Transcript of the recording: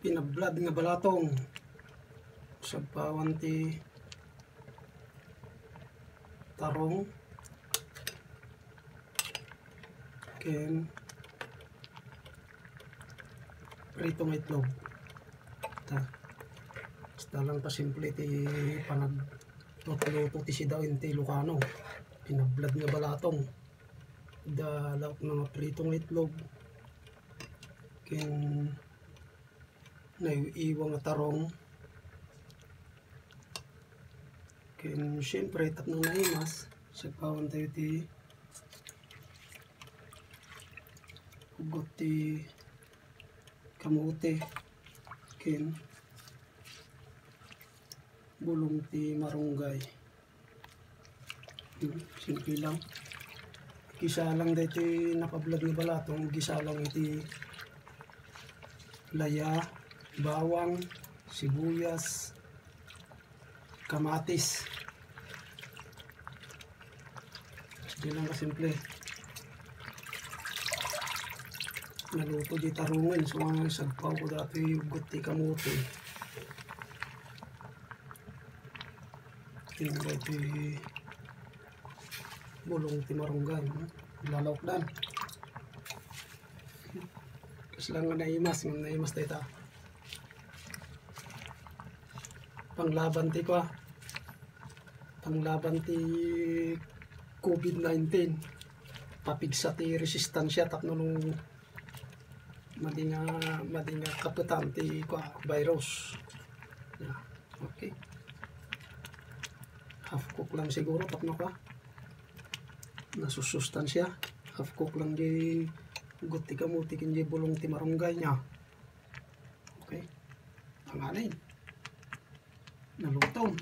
pinablad nga balatong sa pawan ti tarong ken pritong itlog. Basta lang pasimple ti panagluto ti sidawin ti Ilocano, pinablad nga balatong dalawak nga pritong itlog ken naiiwang nga tarong ken syempre tapno naimas sa pawan tayo ti hugot ti kamote ken bulong ti marunggay. Simple lang. Gisa lang dito napablad nga balatong, gisa lang iti laya, bawang, sibuyas, kamatis. Sige lang kasimple. Naluto di tarungan so mga sagpaw ko dati hugot ti kamote. Tingnan ti bulong ti marunggay, lalawak dan. Kasi lang nga naimas tayo panglaban ti ko panglaban ti COVID-19, papigsa ti resistansya tapno nung madi nga kaputan ti virus. Okay, half cook lang siguro tapno ka nasusustansya, half cook lang di hugot ti kamote ken di bulong ti marunggay nya. Okay, panganin nalutong.